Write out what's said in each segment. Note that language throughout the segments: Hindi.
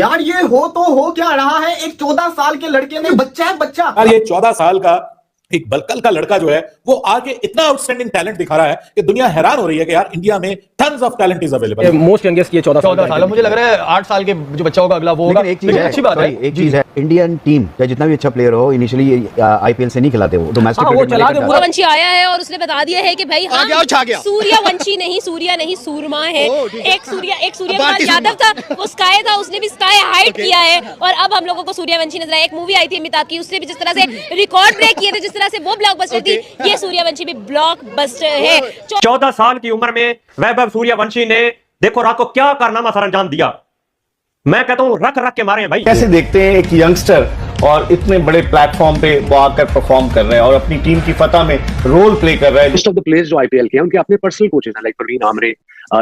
यार ये हो तो हो क्या रहा है, एक 14 साल के लड़के में बच्चा है बच्चा। यार ये 14 साल का एक बलकल का लड़का जो है वो आगे इतना आउटस्टैंडिंग टैलेंट दिखा रहा है कि दुनिया हैरान हो रही है कि यार इंडिया में tons of talent is available. Most youngest ये 14 साल मुझे लग रहा है 8 साल के जो बच्चा होगा अगला वो होगा। एक चीज है, अच्छी बात है, एक चीज है, इंडियन टीम चाहे जितना भी अच्छा प्लेयर हो इनिशियली आईपीएल से नहीं खिलाते, वो डोमेस्टिक सूर्यवंशी आया है और उसने बता दिया है कि भाई हम सूर्यवंशी नहीं, सूर्या नहीं, सूरमा है। एक सूर्य यादव था, वो स्काई था, उसने भी स्काई हाइट किया है और अब हम लोगों को सूर्यवंशी नजर आया। एक मूवी आई थी अमिताभ की, उसने भी जिस तरह से रिकॉर्ड ब्रेक किए थे, जिस तरह से वो ब्लॉकबस्टर थी, ये सूर्यवंशी भी ब्लॉकबस्टर है। 14 साल की उम्र में वैभव सूर्यवंशी ने देखो रात को क्या कारनामा सर अंजाम दिया। मैं कहता हूं रख रख के मारे हैं भाई। कैसे देखते हैं एक यंगस्टर और इतने बड़े प्लेटफॉर्म पे वो आकर परफॉर्म कर रहे हैं और अपनी टीम की फतह में रोल प्ले कर रहे हैं। मोस्ट ऑफ द प्लेयर्स जो आईपीएल के हैं उनके अपने पर्सनल कोचेस हैं, लाइक प्रवीण आमरे,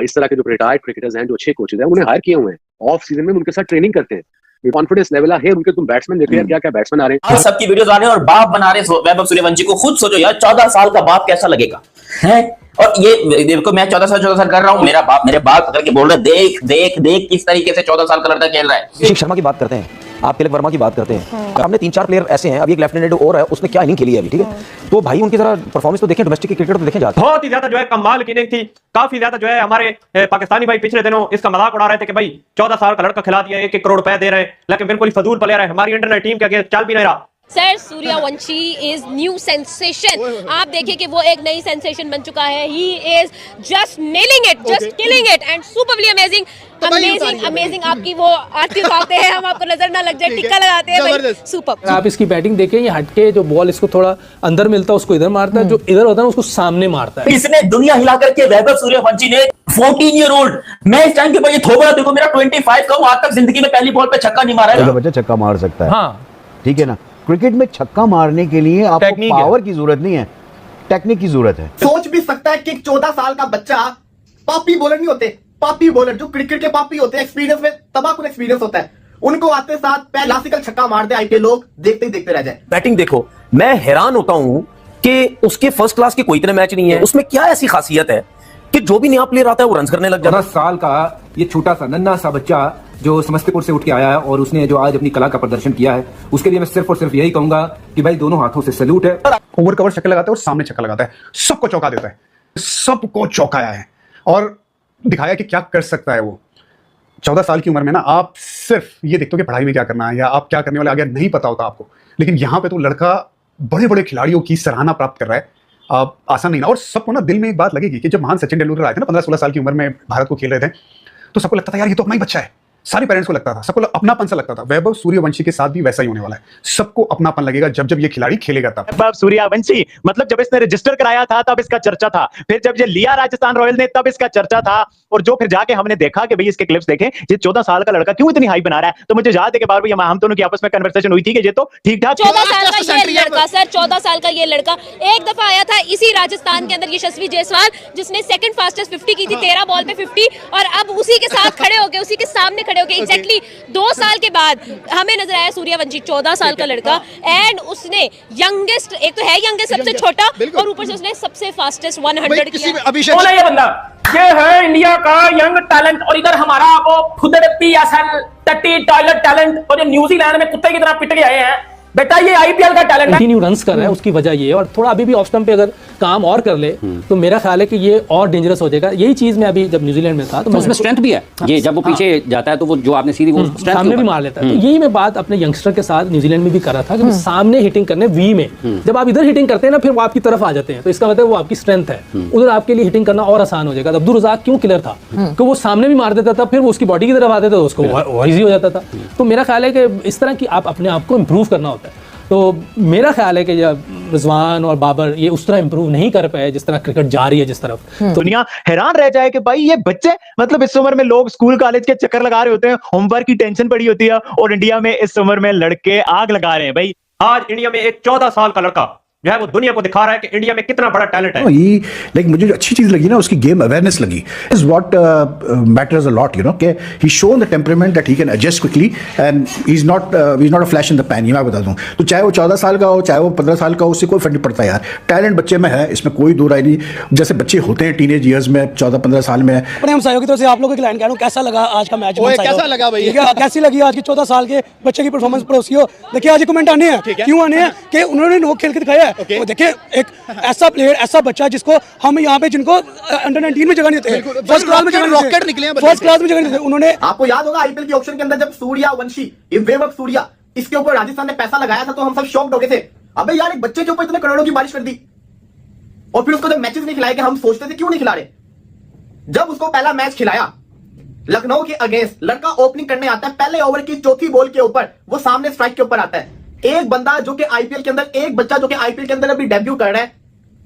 इस तरह के जो रिटायर्ड क्रिकेटर्स हैं, जो अच्छे कोचेस हैं, उन्हें हायर किए हुए हैं। ऑफ सीजन में उनके साथ ट्रेनिंग करते हैं। ये कॉन्फिडेंस लेवल है उनके। तुम बैट्समैन देखो यार, क्या क्या बैट्समैन आ रहे हैं, सबकी वीडियोस आ रहे हैं और बाप बना रहे हैं वैभव सूर्यवंशी को। खुद सोचो यार 14 साल का बाप कैसा लगेगा है। और ये देखो मैं 14 साल कर रहा हूँ, मेरे बाप पकड़ के बोल रहे देख देख देख किस तरीके से 14 साल का लड़का खेल रहा है। अभिषेक शर्मा की बात करते हैं, आप तिलक वर्मा की बात करते हैं, हमने 3-4 प्लेयर ऐसे हैं, अभी एक लेफ्टिनेंट और है, उसने क्या इनिंग खेली है अभी, ठीक है। तो भाई उनकी जरा परफॉर्मेंस तो देखें, डोमेस्टिक क्रिकेट तो देखें जाके। बहुत ही ज्यादा जो है कमाल की इनिंग थी। काफी ज्यादा जो है हमारे पाकिस्तानी भाई पिछले दिनों इसका मजाक उड़ा रहे थे कि भाई 14 साल का लड़का खिला दिया, 1-1 करोड़ रुपए दे रहे हैं, लेकिन बिल्कुल फजूल प्लेयर है। हमारी इंटरनेट टीम के आगे चल भी नहीं रहा। Sir Suryavanshi is new sensation. आप देखिए कि वो एक नई सेंसेशन बन चुका है। He is just nailing it, just killing it and superly amazing. Amazing आपकी वो आरती उठाते हैं, हम आपको नजर ना लग जाए, टिक्का लगाते हैं भाई, सुपर। आप इसकी बैटिंग देखें, ये हटके जो बॉल इसको थोड़ा अंदर मिलता है उसको इधर मारता है, जो इधर होता है उसको सामने मारता है। इसने दुनिया हिला करके वैभव सूर्यवंशी ने 14 ईयर ओल्ड, मैं इस टाइम के भाई थोबड़ा देखो मेरा 25 का, वो आज तक जिंदगी में पहली बॉल पे छक्का नहीं मारा है। बच्चा छक्का मार सकता है, हाँ ठीक है ना। क्रिकेट में छक्का मारने के लिए आपको पावर की जरूरत नहीं है, टेक्निक की जरूरत है। सोच भी सकता है कि 14 साल का बच्चा, पापी बॉलर नहीं होते, पापी बॉलर जो क्रिकेट के पापी होते हैं, एक्सपीरियंस में तबाकुल एक्सपीरियंस होता है, उनको आते साथ क्लासिकल छक्का मार दे आईपीएल, लोग देखते ही देखते रह जाए। बैटिंग देखो, मैं हैरान होता हूं कि उसके फर्स्ट क्लास के कोई इतने मैच नहीं है, उसमें क्या ऐसी खासियत है कि जो भी नया प्लेयर आता है वो रन करने लग जाता है। 14 साल का ये छोटा सा नन्हा सा बच्चा जो समस्तीपुर से उठ के आया है और उसने जो आज अपनी कला का प्रदर्शन किया है, उसके लिए मैं सिर्फ और सिर्फ यही कहूंगा कि भाई दोनों हाथों से सैल्यूट है। ओवर कवर छक्के लगाता है और सामने छक्का लगाता है, सबको चौका देता है, सबको चौकाया है और दिखाया कि क्या कर सकता है वो। 14 साल की उम्र में ना आप सिर्फ ये देखते हो कि पढ़ाई में क्या करना है या आप क्या करने वाले आगे नहीं पता होता आपको, लेकिन यहाँ पे तो लड़का बड़े बड़े खिलाड़ियों की सराहना प्राप्त कर रहा है। आसान नहीं ना। और सबको ना दिल में एक बात लगेगी कि जब महान सचिन तेंदुलकर आए थे ना 15-16 साल की उम्र में भारत को खेल रहे थे, तो सबको लगता था यार ये तो अपना ही बच्चा है। सारे पेरेंट्स को लगता था, सबको अपनापन सा लगता था। वैभव सूर्यवंशी के साथ भी वैसा ही होने वाला है, सबको अपनापन लगेगा जब जब ये खिलाड़ी खेलेगा तब। वैभव सूर्यवंशी मतलब जब इसने रजिस्टर कराया था तब इसका चर्चा था, फिर जब ये लिया राजस्थान रॉयल ने तब इसका चर्चा था, और जो फिर जाके हमने देखा कि भाई इसके क्लिप्स देखें, ये 14 साल का लड़का क्यों इतनी हाइप बना रहा है, तो मुझे याद है कि बार बार हम दोनों की आपस में कन्वर्सेशन हुई थी कि ये तो ठीक ठाक 14 साल का ये लड़का, सर 14 साल का ये लड़का एक दफा आया था इसी राजस्थान के अंदर, यशस्वी जायसवाल, जिसने सेकंड फास्टेस्ट 50 की थी, 13 बॉल पे 50, और अब उसी के साथ खड़े होके, उसी के सामने खड़े होके एग्जैक्टली 2 साल के बाद हमें नजर आया सूर्यवंशी 14 साल का लड़का, एंड उसने यंगेस्ट, एक तो है यंगेस्ट सबसे छोटा, और ऊपर से उसने सबसे फास्टेस्ट 100 किया। ये बंदा ये है इंडिया का यंग टैलेंट, और इधर हमारा वो फुदड़ पीएसएल टट्टी टॉयलेट टैलेंट, और ये न्यूजीलैंड में कुत्ते की तरह पिट के आए हैं बेटा, ये आईपीएल का टैलेंट है। कंटिन्यू रन्स कर रहा है, उसकी वजह ये है, और थोड़ा अभी भी ऑफ स्टंप पे अगर काम और कर ले तो मेरा ख्याल है कि ये और डेंजरस हो जाएगा। यही चीज मैं अभी जब न्यूजीलैंड में था तो उसमें स्ट्रेंथ भी है, ये जब वो पीछे जाता है तो वो जो आपने सीधी वो सामने भी मार लेता है। तो यही मैं बात अपने यंगस्टर के साथ न्यूजीलैंड में भी कर रहा था कि सामने हिटिंग करने वी में, जब आप इधर हिटिंग करते हैं ना फिर वो आपकी तरफ आ जाते हैं, तो इसका मतलब वो आपकी स्ट्रेंथ है, उधर आपके लिए हिटिंग करना और आसान हो जाएगा। अब्दुल रज़ाक क्यों किलर था कि वो सामने भी मार देता था, फिर वो उसकी बॉडी की तरफ आते थे तो उसको ईजी हो जाता था। तो मेरा ख्याल है कि इस तरह की आप अपने आप को इम्प्रूव करना होता है। तो मेरा ख्याल है कि रिजवान और बाबर ये उस तरह इंप्रूव नहीं कर पाए जिस तरह क्रिकेट जा रही है जिस तरफ। दुनिया हैरान रह जाए कि भाई ये बच्चे, मतलब इस उम्र में लोग स्कूल कॉलेज के चक्कर लगा रहे होते हैं, होमवर्क की टेंशन पड़ी होती है, और इंडिया में इस उम्र में लड़के आग लगा रहे हैं। भाई आज इंडिया में एक 14 साल का लड़का जो है वो दुनिया को दिखा रहा है कि इंडिया में कितना बड़ा टैलेंट है। लाइक मुझे जो अच्छी चीज लगी ना उसकी गेम अवेयरनेस लगी is what matters a lot, you know, कि he shown the temperament that he can adjust quickly and he is not a flash in the pan. ये मैं बता दूं तो चाहे वो 14 साल का हो चाहे वो 15 साल का हो, उससे कोई फर्क नहीं पड़ता यार। टैलेंट बच्चे में है, इसमें कोई दो राय नहीं। जैसे बच्चे होते हैं टीनेज ईयर्स में 14-15 साल में। अपने हमसायों की तरफ से आप लोगों के क्लाइंट कह रहा हूं, कैसा लगा आज का मैच? कैसा लगा भाई? कैसी लगी आज की 14 साल के बच्चे की परफॉर्मेंस पड़ोसी हो? देखिए आज कमेंट आने हैं, क्यों आने हैं कि उन्होंने नोक खेल के दिखाया है। देखिए एक ऐसा प्लेयर, ऐसा बच्चा जिसको हम यहाँ पे जिनको अंडर 19 में जगह नहीं देते, फर्स्ट क्लास में जगह रॉकेट निकले, फर्स्ट क्लास में जगह नहीं देते उन्होंने। आपको याद होगा आईपीएल के ऑप्शन के अंदर जब सूर्यवंशी, वैभव सूर्या, इसके ऊपर राजस्थान ने पैसा लगाया था तो हम सब शॉक्ड हो गए थे। अबे यार एक बच्चे के ऊपर इतने करोड़ों की बारिश कर दी और फिर उसको जब मैचेस नहीं खिलाए, हम सोचते थे क्यों नहीं खिला रहे। जब उसको पहला मैच खिलाया लखनऊ के अगेंस्ट, लड़का ओपनिंग करने आता है, पहले ओवर की चौथी बॉल के ऊपर वो सामने स्ट्राइक के ऊपर आता है। एक बंदा जो कि आईपीएल के अंदर, एक बच्चा जो कि आईपीएल के अंदर अभी डेब्यू कर रहा है,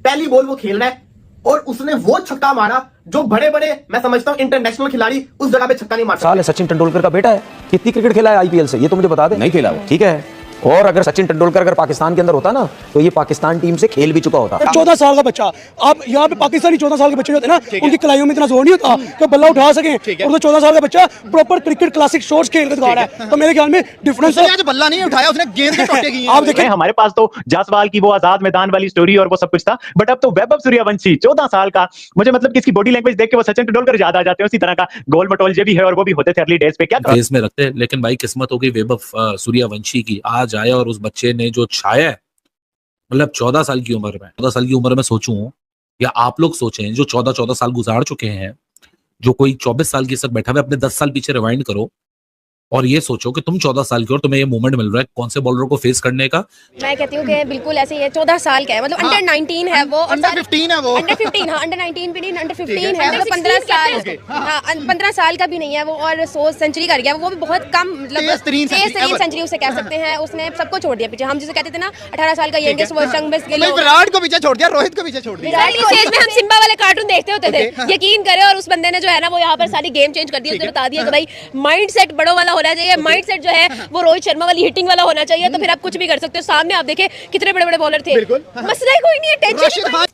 पहली बॉल वो खेल रहा है और उसने वो छक्का मारा जो बड़े बड़े, मैं समझता हूं इंटरनेशनल खिलाड़ी उस जगह पे छक्का नहीं मार सकते। साल है सचिन तेंदुलकर का बेटा है, कितनी क्रिकेट खेला है आईपीएल से ये तो मुझे बता दे। नहीं खेला वो। ठीक है, और अगर सचिन तेंदुलकर अगर पाकिस्तान के अंदर होता ना तो ये पाकिस्तान टीम से खेल भी चुका होता। 14 साल का बच्चा, आप यहाँ पे पाकिस्तानी 14 साल के बच्चे होते हैं ना, उनकी कलाइयों में इतना जोर नहीं होता कि बल्ला उठा सके, और तो 14 साल का बच्चा प्रॉपर क्रिकेट क्लासिक शॉट्स खेल के दिखा रहा है। तो मेरे ख्याल में डिफरेंस है। आज बल्ला नहीं उठाया उसने, गेंद के टोटे की। आप देखिए हमारे पास तो जासवाल की वो आजाद मैदान वाली स्टोरी और वो सब कुछ था, बट अब तो वैभव सूर्यवंशी 14 साल का, मुझे मतलब कि इसकी बॉडी लैंग्वेज देख के वो सचिन तेंदुलकर याद आ जाते हैं। उसी तरह का गोल मटोल जे भी है और वो भी होते थे अर्ली डेज पे। क्या फेस में रखते हैं, लेकिन भाई किस्मत हो गई वैभव सूर्यवंशी की, आज आया और उस बच्चे ने जो छाया है, मतलब 14 साल की उम्र में, 14 साल की उम्र में सोचूं या आप लोग सोचें जो 14 साल गुजार चुके हैं, जो कोई 24 साल की सब बैठा हुआ, अपने 10 साल पीछे रिवाइंड करो और ये सोचो कि तुम 14 साल की और तुम्हें ये मोमेंट मिल रहा है कौन से बॉलर को फेस करने का। मैं कहती हूँ कि बिल्कुल ऐसे ही है, 14 साल का है, मतलब अंडर 19 है वो, अंडर 15 है वो, अंडर 15, हाँ अंडर 19 भी नहीं, अंडर 15 है, मतलब 15 साल, हाँ 15 साल का भी नहीं है वो, और 100 सेंचुरी कर गया वो भी बहुत कम, मतलब तेज तरीन सेंचुरी उसे कह सकते हैं। उसने सबको छोड़ दिया पीछे, हम जिसे कहते थे ना 18 साल का यंगेस्ट वो चंगेज गिल, विराट को पीछे छोड़ दिया, रोहित को पीछे छोड़ दिया। स्टेज में हम सिम्बा वाले कार्टून देखते होते थे, यकीन करें, और उस बंदे ने जो है ना वो यहाँ पर सारी गेम चेंज कर दी, उसने बता दिया कि भाई माइंड सेट बड़ों वाला होना चाहिए, माइंड सेट जो है वो रोहित शर्मा वाली हिटिंग वाला होना चाहिए, तो फिर आप कुछ भी कर सकते हो। सामने आप देखें कितने बड़े बड़े बॉलर थे, मसला ही कोई नहीं है, टेंशन